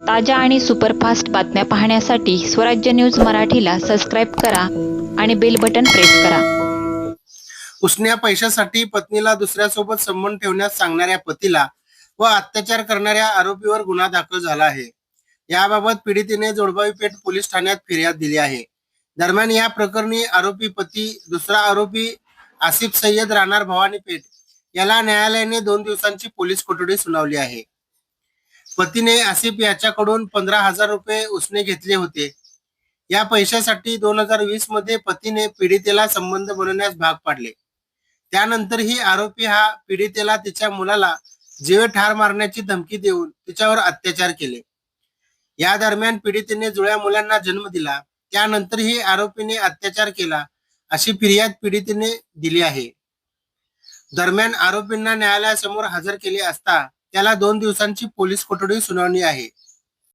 ताज्या आणि सुपरफास्ट बातम्या पाहण्यासाठी स्वराज्य न्यूज मराठीला सबस्क्राईब करा आणि बेल बटन प्रेस करा. उसन्या पैशासाठी पत्नीला दुसऱ्यासोबत संबंध ठेवण्यास सांगणाऱ्या पतीला व अत्याचार करणाऱ्या आरोपीवर गुन्हा दाखल झाला आहे. याबाबत पीडितेने जोडबावी पेठ पोलीस ठाण्यात फिर्याद दिली आहे. दरम्यान या प्रकरणी आरोपी पती दुसरा आरोपी आसिफ सय्यद राहणार भवानी पेठ याला न्यायालयाने 2 दिवसांची पोलीस कोठडी सुनावली आहे. पतीने आसिफ याच्याकडून 15,000 रुपये उसने घेतले होते. या पैशासाठी 2020 मध्ये पतीने पीडितेला संबंध बनवण्यास भाग पाडले. त्यानंतरही आरोपी हा पीडितेला तिच्या मुलाला जीवे ठार मारण्याची धमकी देऊन तिच्यावर अत्याचार केले. या दरम्यान पीडितेने जुळ्या मुलांना जन्म दिला. त्यानंतरही आरोपीने अत्याचार केला अशी फिर्याद पीडितेने दिली आहे. दरम्यान आरोपींना न्यायालयासमोर हजर केले असता त्याला 2 दिवसांची पोलीस कोठडी सुनावली आहे.